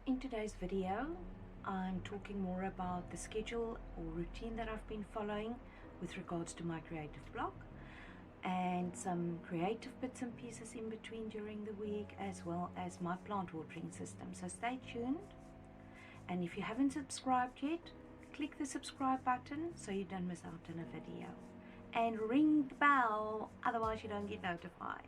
In today's video, I'm talking more about the schedule or routine that I've been following with regards to my creative block, and some creative bits and pieces in between during the week, as well as my plant watering system. So stay tuned, and if you haven't subscribed yet, click the subscribe button so you don't miss out on a video, and ring the bell, otherwise you don't get notified.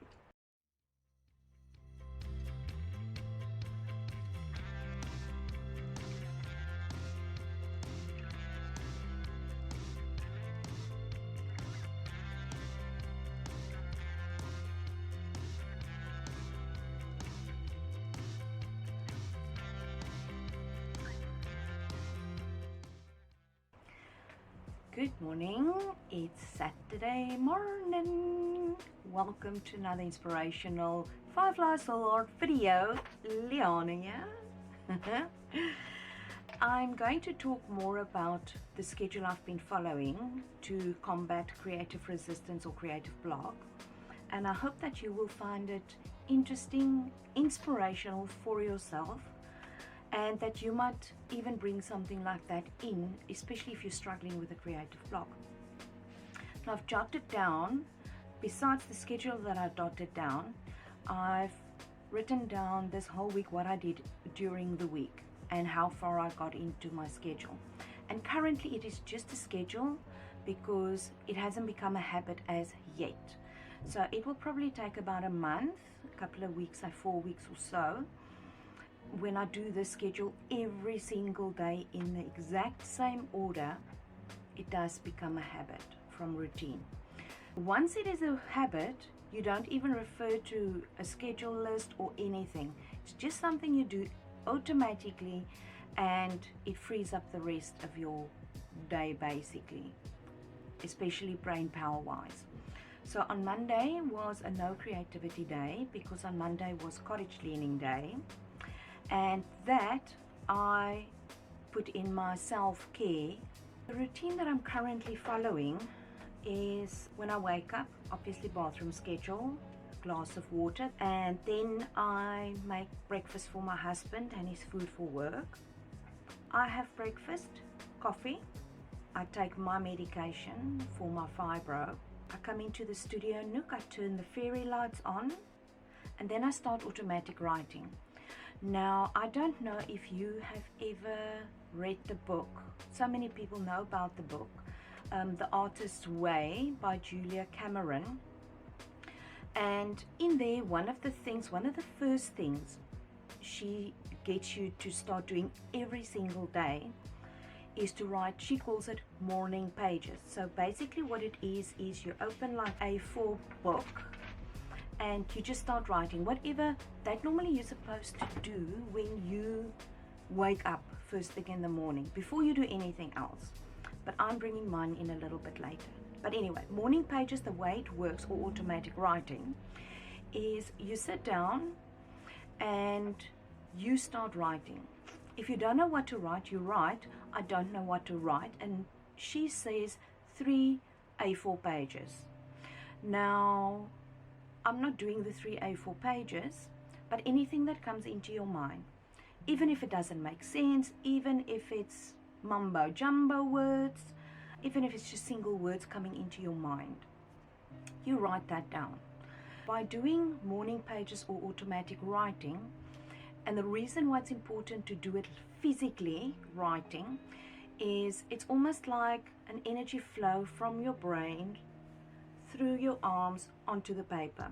Good morning, it's Saturday morning. Welcome to another inspirational Firefly Soul Art video. Leana here. I'm going to talk more about the schedule I've been following to combat creative resistance or creative block, and I hope that you will find it interesting, inspirational for yourself, and that you might even bring something like that in, especially if you're struggling with a creative block. Now, I've jotted down, besides the schedule that I jotted down, I've written down this whole week what I did during the week and how far I got into my schedule. And currently it is just a schedule because it hasn't become a habit as yet. So it will probably take about a month, a couple of weeks, 4 weeks or so, when I do this schedule every single day in the exact same order. It does become a habit from routine. Once it is a habit, you don't even refer to a schedule list or anything. It's just something you do automatically, and it frees up the rest of your day basically, especially brain power wise. So on Monday was a no creativity day because on Monday was cottage cleaning day. And that I put in my self-care. The routine that I'm currently following is when I wake up, obviously bathroom schedule, glass of water, and then I make breakfast for my husband and his food for work. I have breakfast, coffee, I take my medication for my fibro. I come into the studio nook, I turn the fairy lights on, and then I start automatic writing. Now, I don't know if you have ever read the book. So many people know about the book, The Artist's Way by Julia Cameron. And in there, one of the first things she gets you to start doing every single day is to write. She calls it morning pages. So basically what it is you open like a A4 book, and you just start writing whatever that normally you're supposed to do when you wake up first thing in the morning before you do anything else. But I'm bringing mine in a little bit later. But anyway, morning pages, the way it works, or automatic writing, is you sit down and you start writing. If you don't know what to write, you write, I don't know what to write, and she says 3 A4 pages. Now, I'm not doing the 3 A4 pages, but anything that comes into your mind, even if it doesn't make sense, even if it's mumbo jumbo words, even if it's just single words coming into your mind, you write that down. By doing morning pages or automatic writing, and the reason why it's important to do it physically writing is it's almost like an energy flow from your brain through your arms onto the paper.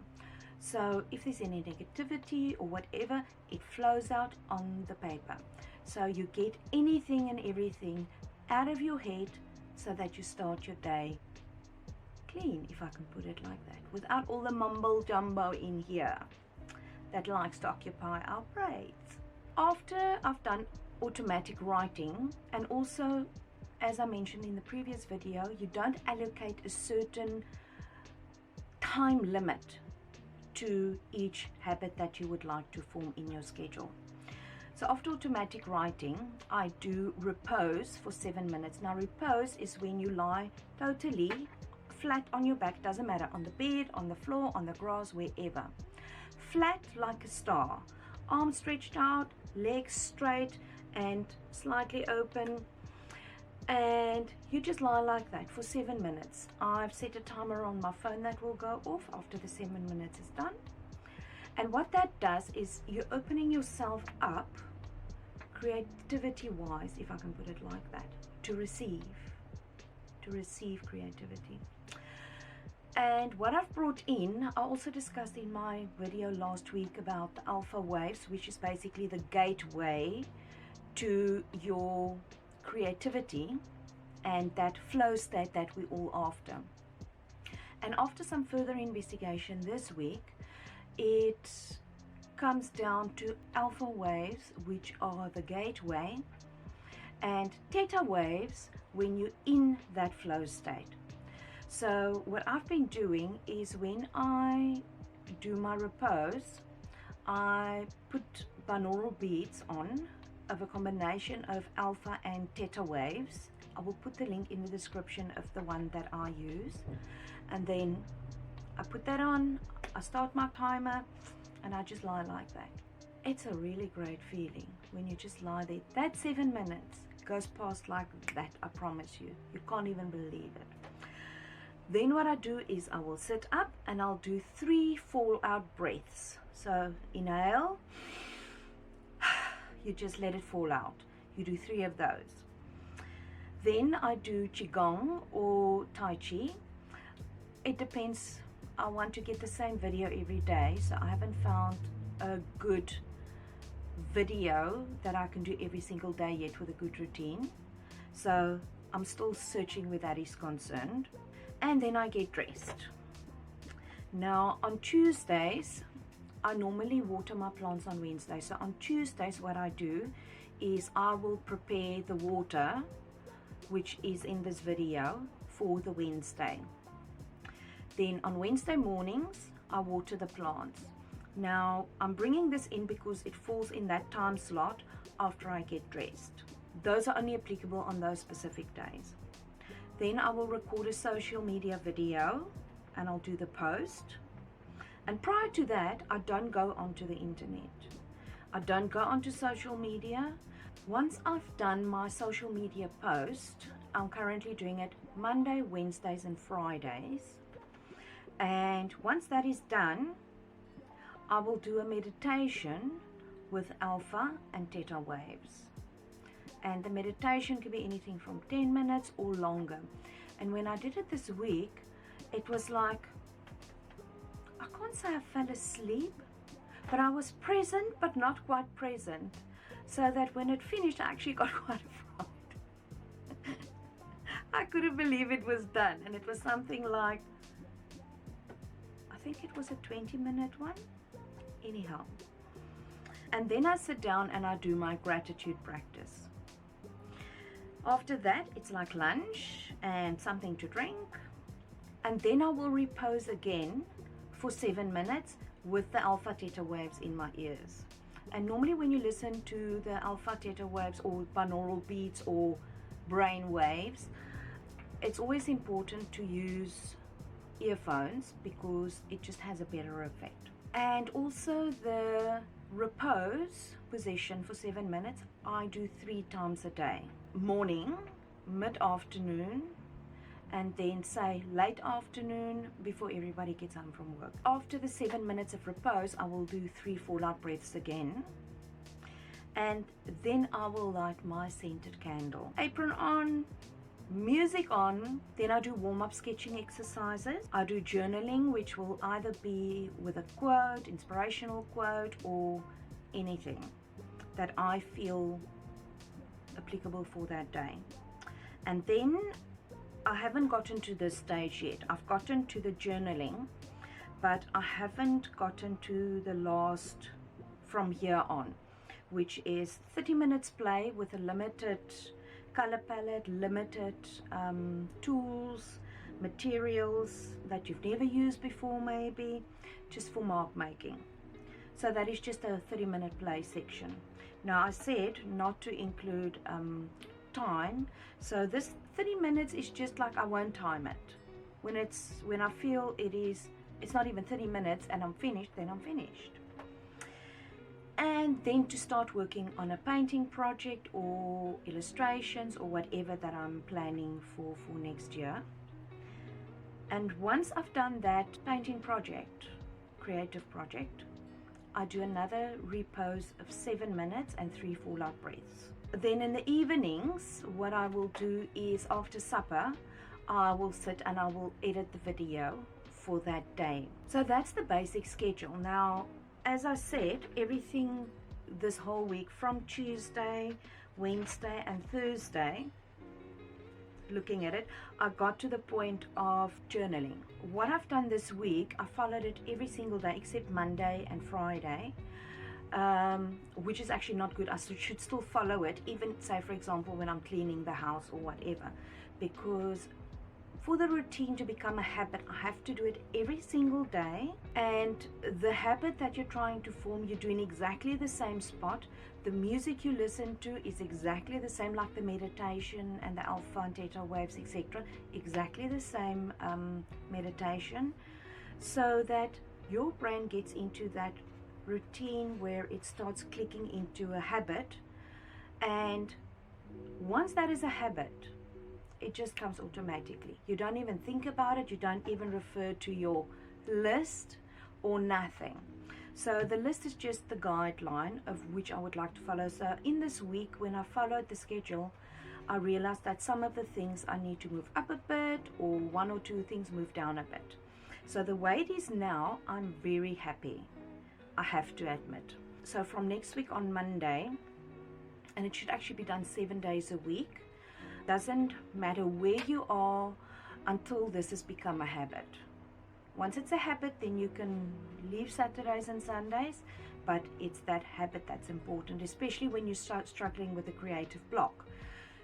So if there's any negativity or whatever, it flows out on the paper. So you get anything and everything out of your head so that you start your day clean, if I can put it like that, without all the mumble jumbo in here that likes to occupy our brains. After I've done automatic writing, and also, as I mentioned in the previous video, you don't allocate a certain time limit to each habit that you would like to form in your schedule. So after automatic writing, I do repose for 7 minutes. Now, repose is when you lie totally flat on your back, doesn't matter, on the bed, on the floor, on the grass, wherever. Flat like a star, arms stretched out, legs straight and slightly open, and you just lie like that for 7 minutes. I've set a timer on my phone that will go off after the 7 minutes is done. And what that does is you're opening yourself up creativity wise, if I can put it like that, to receive creativity. And what I've brought in, I also discussed in my video last week about the alpha waves, which is basically the gateway to your creativity and that flow state that we're all after. And after some further investigation this week, it comes down to alpha waves, which are the gateway, and theta waves when you're in that flow state. So what I've been doing is when I do my repose, I put binaural beats on of a combination of alpha and theta waves. I will put the link in the description of the one that I use, and then I put that on, I start my timer, and I just lie like that. It's a really great feeling when you just lie there. That 7 minutes goes past like that, I promise you. You can't even believe it. Then what I do is I will sit up and I'll do 3 fallout breaths. So inhale, you just let it fall out. You do 3 of those. Then I do Qigong or Tai Chi. It depends. I want to get the same video every day, so I haven't found a good video that I can do every single day yet with a good routine. So I'm still searching where that is concerned. And then I get dressed. Now on Tuesdays, I normally water my plants on Wednesday. So on Tuesdays what I do is I will prepare the water, which is in this video, for the Wednesday. Then on Wednesday mornings I water the plants. Now I'm bringing this in because it falls in that time slot after I get dressed. Those are only applicable on those specific days. Then I will record a social media video and I'll do the post. And prior to that, I don't go onto the internet. I don't go onto social media. Once I've done my social media post, I'm currently doing it Monday, Wednesdays and Fridays. And once that is done, I will do a meditation with alpha and theta waves. And the meditation can be anything from 10 minutes or longer. And when I did it this week, it was like, I can't say I fell asleep, but I was present but not quite present, so that when it finished I actually got quite a fright. I couldn't believe it was done, and it was something like, I think it was a 20-minute one, anyhow. And then I sit down and I do my gratitude practice. After that, it's like lunch and something to drink, and then I will repose again for 7 minutes with the alpha theta waves in my ears. And normally when you listen to the alpha theta waves or binaural beats or brain waves, it's always important to use earphones because it just has a better effect. And also the repose position for 7 minutes, I do 3 times a day. Morning, mid-afternoon, and then say late afternoon before everybody gets home from work. After the 7 minutes of repose, I will do 3 fallout breaths again. And then I will light my scented candle. Apron on, music on, then I do warm-up sketching exercises. I do journaling, which will either be with a quote, inspirational quote, or anything that I feel applicable for that day. And then I haven't gotten to this stage yet. I've gotten to the journaling, but I haven't gotten to the last from here on, which is 30 minutes play with a limited color palette, limited tools, materials that you've never used before, maybe just for mark making. So that is just a 30-minute play section. Now I said not to include time, so this 30 minutes is just like I won't time it. When I feel it's not even 30 minutes and I'm finished, then I'm finished. and then to start working on a painting project or illustrations or whatever that I'm planning for next year. And once I've done that painting project, creative project, I do another repose of 7 minutes and 3 full out breaths. Then in the evenings, what I will do is after supper, I will sit and I will edit the video for that day. So that's the basic schedule. Now, as I said, everything this whole week from Tuesday, Wednesday and Thursday, looking at it, I got to the point of journaling. What I've done this week, I followed it every single day except Monday and Friday, which is actually not good. I should still follow it, even say for example when I'm cleaning the house or whatever, because for the routine to become a habit, I have to do it every single day. And the habit that you're trying to form, you're doing exactly the same spot. The music you listen to is exactly the same, like the meditation and the alpha and theta waves, etc. Exactly the same meditation, so that your brain gets into that routine where it starts clicking into a habit. And once that is a habit, it just comes automatically. You don't even think about it. You don't even refer to your list or nothing. So the list is just the guideline of which I would like to follow. So in this week, when I followed the schedule, I realized that some of the things I need to move up a bit, or 1 or 2 things move down a bit. So the way it is now, I'm very happy, I have to admit. So from next week on Monday, and it should actually be done 7 days a week, doesn't matter where you are until this has become a habit. Once it's a habit, then you can leave Saturdays and Sundays, but it's that habit that's important, especially when you start struggling with a creative block.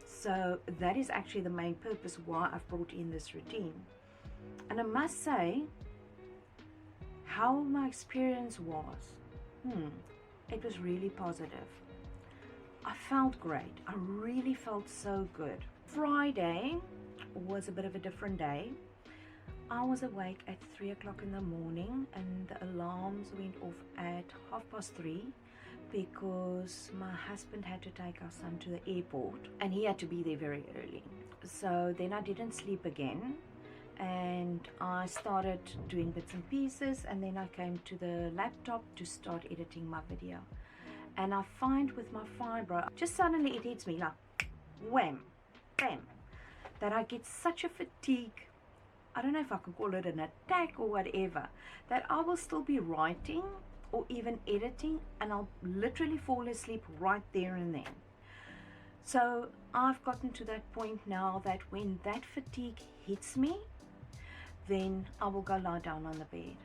So that is actually the main purpose why I've brought in this routine. And I must say, how my experience was, it was really positive. I felt great. I really felt so good. Friday was a bit of a different day. I was awake at 3 o'clock in the morning, and the alarms went off at 3:30 because my husband had to take our son to the airport and he had to be there very early. So then I didn't sleep again, and I started doing bits and pieces, and then I came to the laptop to start editing my video. And I find with my fibro, just suddenly it hits me like wham, bam, that I get such a fatigue. I don't know if I can call it an attack or whatever, that I will still be writing or even editing and I'll literally fall asleep right there and then. So I've gotten to that point now that when that fatigue hits me, then I will go lie down on the bed.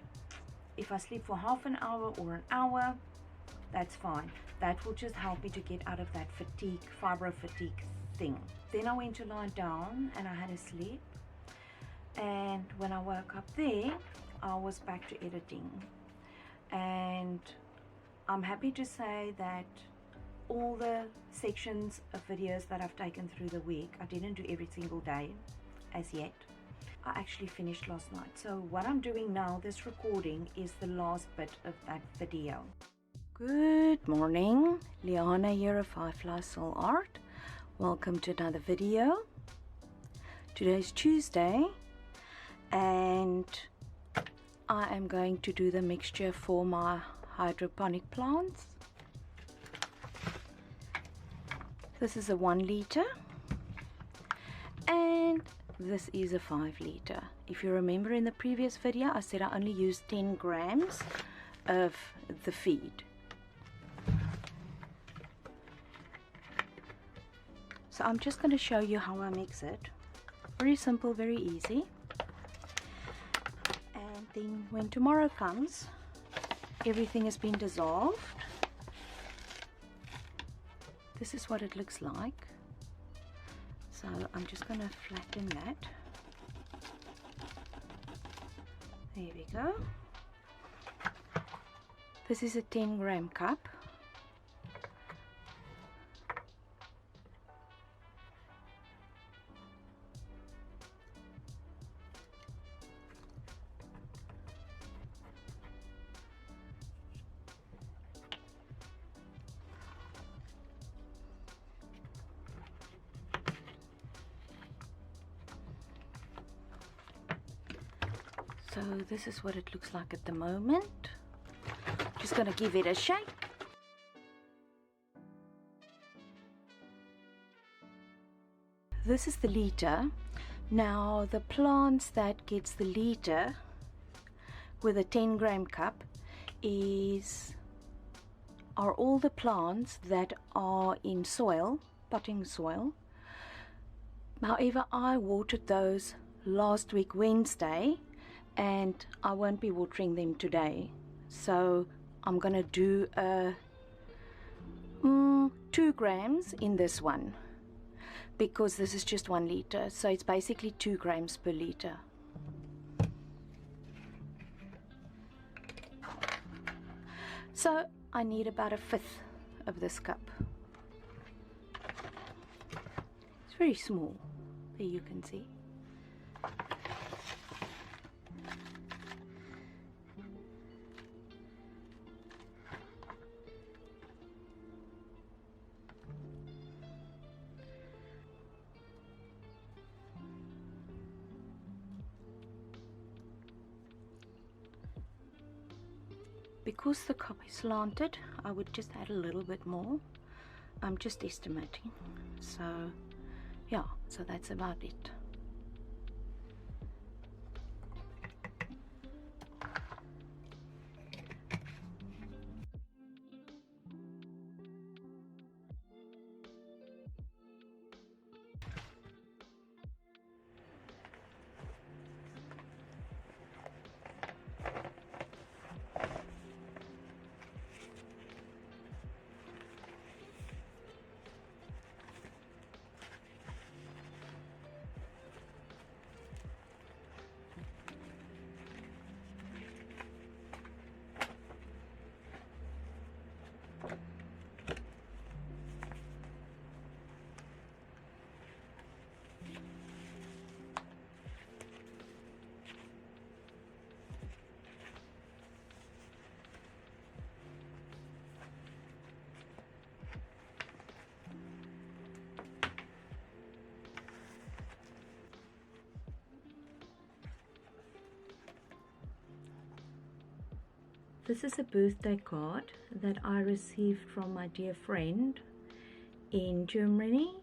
If I sleep for half an hour or an hour, that's fine. That will just help me to get out of that fatigue, fibro fatigue thing. Then I went to lie down and I had a sleep. And when I woke up there, I was back to editing. And I'm happy to say that all the sections of videos that I've taken through the week, I didn't do every single day as yet. I actually finished last night. So what I'm doing now, this recording, is the last bit of that video. Good morning, Leana here of Firefly Soul Art. Welcome to another video. Today's Tuesday, and I am going to do the mixture for my hydroponic plants. This is a 1 liter and this is a 5 liter. If you remember in the previous video, I said I only used 10 grams of the feed. So I'm just going to show you how I mix it. Very simple, very easy. And then when tomorrow comes, everything has been dissolved. This is what it looks like. So I'm just going to flatten that. There we go. This is a 10-gram cup. So this is what it looks like at the moment. Just gonna give it a shake. This is the liter. Now the plants that gets the liter with a 10-gram cup are all the plants that are in soil, potting soil. However, I watered those last week Wednesday and I won't be watering them today. So I'm gonna do 2 grams in this one, because this is just 1 liter, so it's basically 2 grams per liter. So I need about 1/5 of this cup. It's very small, there you can see. Because the cup is slanted, I would just add a little bit more. I'm just estimating. So yeah, so that's about it. This is a birthday card that I received from my dear friend in Germany,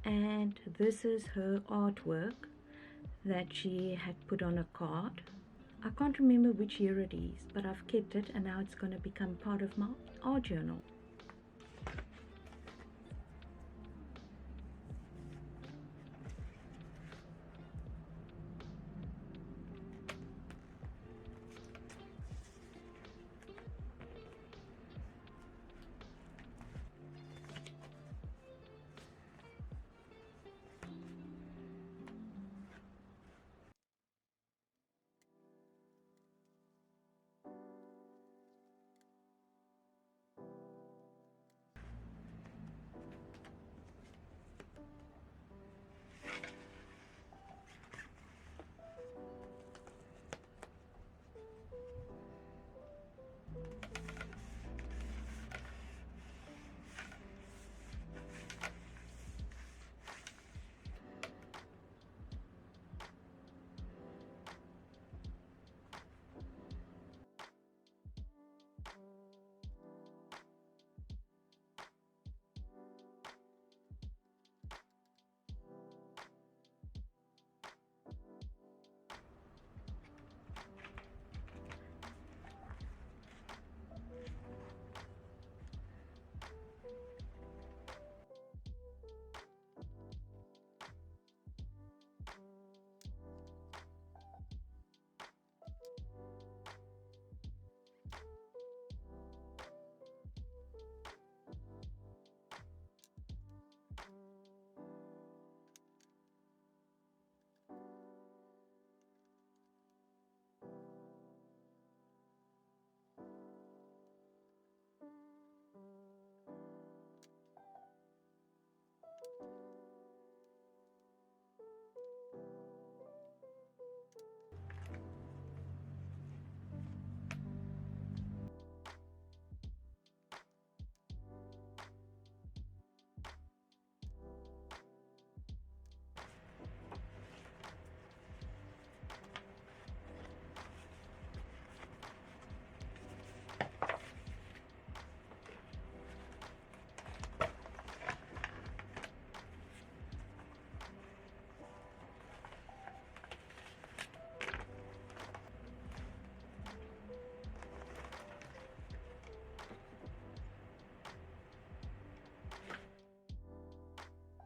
and this is her artwork that she had put on a card. I can't remember which year it is, but I've kept it and now it's going to become part of my art journal.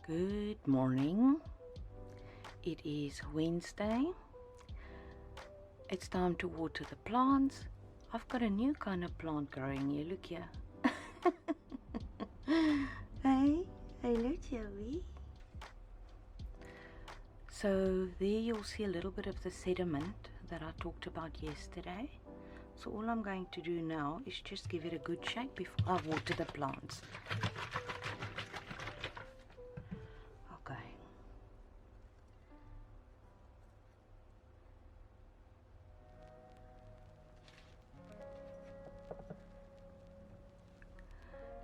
Good morning. It is Wednesday. It's time to water the plants. I've got a new kind of plant growing here. Look here. Hey, hello Joey. So there you'll see a little bit of the sediment that I talked about yesterday. So all I'm going to do now is just give it a good shake before I water the plants. Okay.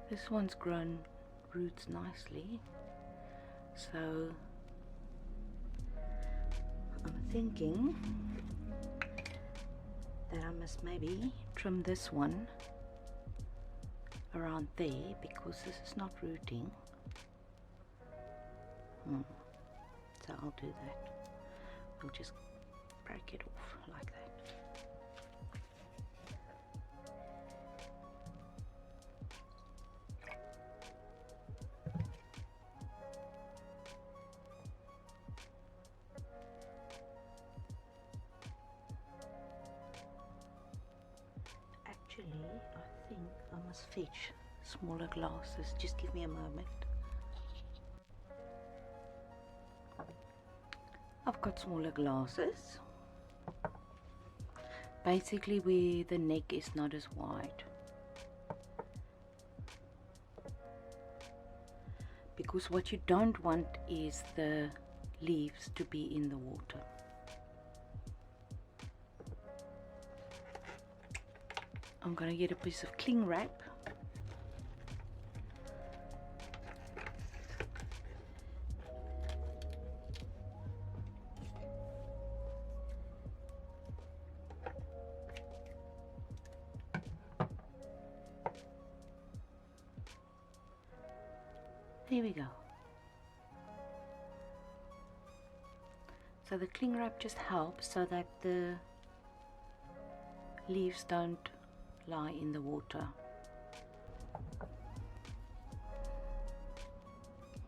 This one's grown roots nicely, so I'm thinking that I must maybe trim this one around there because this is not rooting. So I'll do that. We'll just break it off like that. Actually, I think I must fetch smaller glasses. Just give me a moment. I've got smaller glasses. Basically where the neck is not as wide. Because what you don't want is the leaves to be in the water. I'm going to get a piece of cling wrap. Here we go. So the cling wrap just helps so that the leaves don't lie in the water.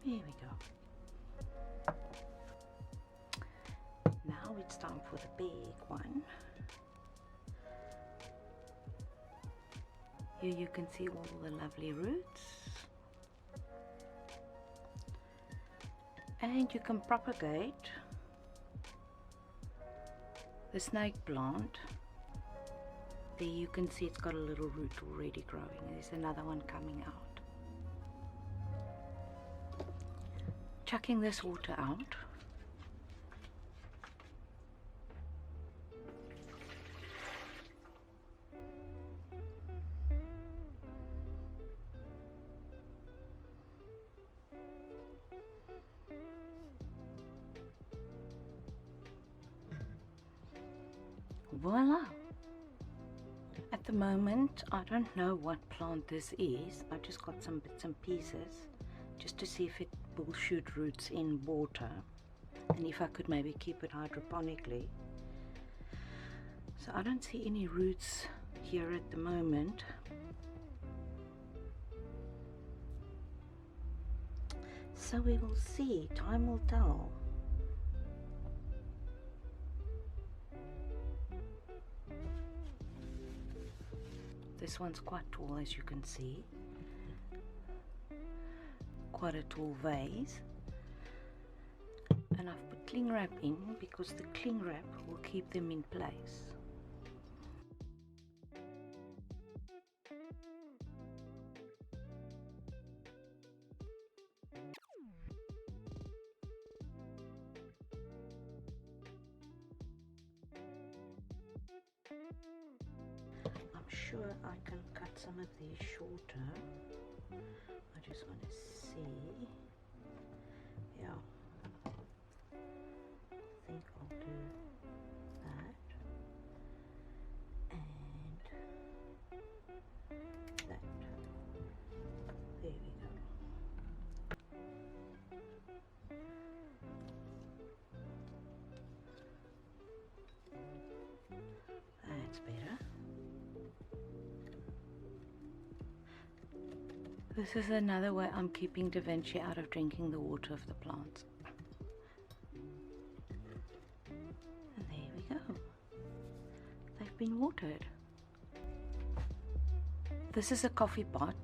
Here we go. Now it's time for the big one. Here you can see all the lovely roots. And you can propagate the snake plant. There you can see it's got a little root already growing. There's another one coming out. Chucking this water out. Voila! At the moment, I don't know what plant this is. I just got some bits and pieces just to see if it will shoot roots in water and if I could maybe keep it hydroponically. So I don't see any roots here at the moment. So we will see. Time will tell. This one's quite tall, as you can see. Quite a tall vase. And I've put cling wrap in because the cling wrap will keep them in place. Sure, I can cut some of these shorter. I just want to see. Yeah, I think I'll do that and that. There we go. That's better. This is another way I'm keeping Da Vinci out of drinking the water of the plants. And there we go. They've been watered. This is a coffee pot,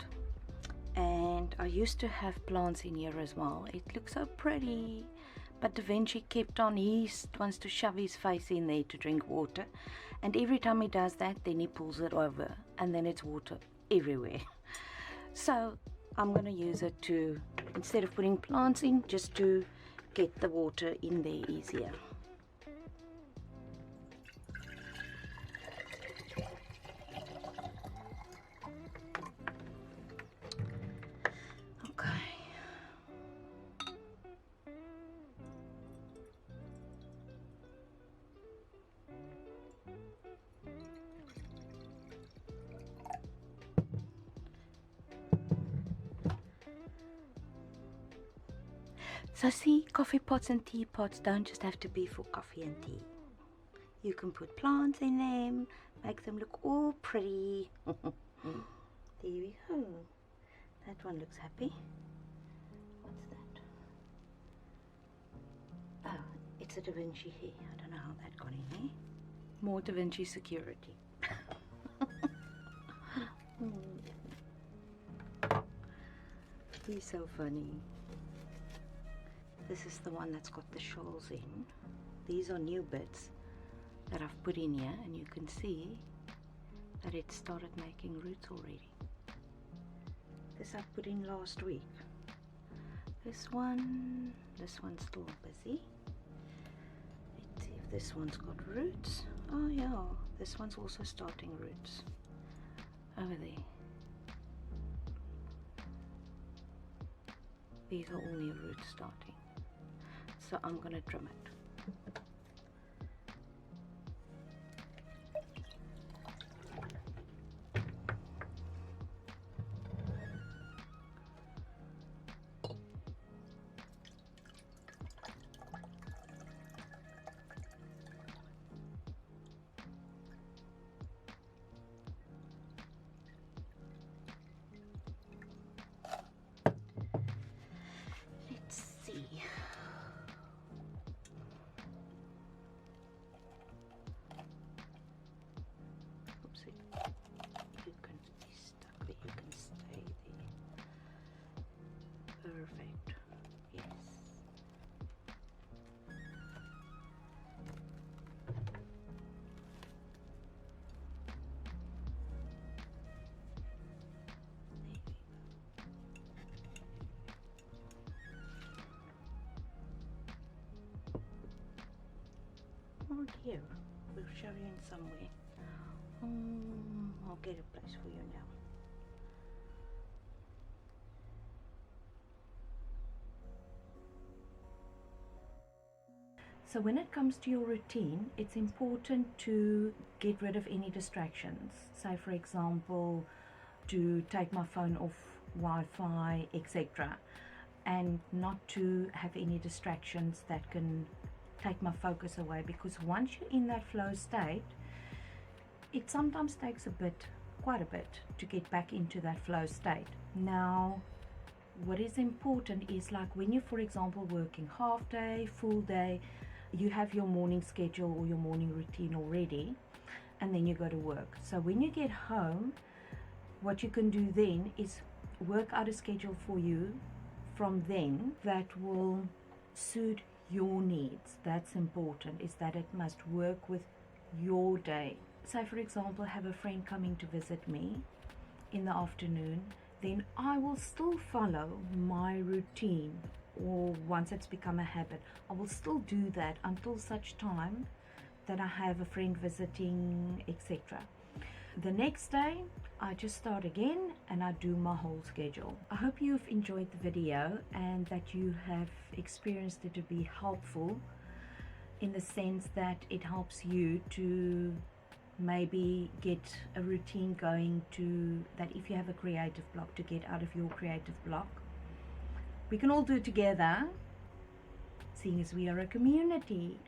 and I used to have plants in here as well. It looks so pretty, but Da Vinci kept on, he wants to shove his face in there to drink water, and every time he does that, then he pulls it over, and then it's water everywhere. So I'm going to use it to, instead of putting plants in, just to get the water in there easier. So see, coffee pots and tea pots don't just have to be for coffee and tea. You can put plants in them, make them look all pretty. There we go. That one looks happy. What's that? Oh, it's a Da Vinci here. I don't know how that got in here. More Da Vinci security. He's so funny. This is the one that's got the shawls in. These are new bits that I've put in here, and you can see that it started making roots already. This I put in last week. This one's still busy. Let's see if this one's got roots. Oh yeah, this one's also starting roots over there. These are all new roots starting. So I'm going to trim it. Perfect. Yes. Oh dear, we'll show you in some way. I'll get a place for you now. So when it comes to your routine, it's important to get rid of any distractions. Say for example, to take my phone off Wi-Fi, etc. And not to have any distractions that can take my focus away, because once you're in that flow state, it sometimes takes quite a bit to get back into that flow state. Now, what is important is, like when you're, for example, working half day, full day, you have your morning schedule or your morning routine already, and then you go to work. So when you get home, what you can do then is work out a schedule for you from then that will suit your needs. That's important, is that it must work with your day. Say for example, have a friend coming to visit me in the afternoon, then I will still follow my routine, or once it's become a habit, I will still do that until such time that I have a friend visiting, etc. The next day, I just start again and I do my whole schedule. I hope you've enjoyed the video and that you have experienced it to be helpful, in the sense that it helps you to maybe get a routine going, to that if you have a creative block, to get out of your creative block. We can all do it together, seeing as we are a community.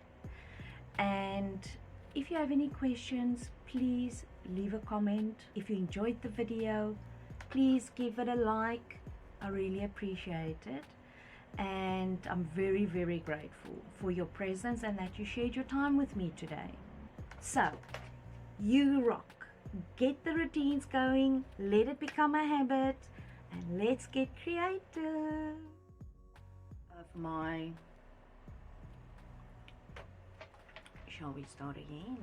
And if you have any questions, please leave a comment. If you enjoyed the video, please give it a like. I really appreciate it, and I'm very, very grateful for your presence and that you shared your time with me today. So, you rock. Get the routines going, let it become a habit, and let's get creative. Of my, shall we start again?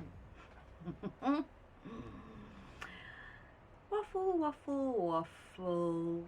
Waffle, waffle, waffle.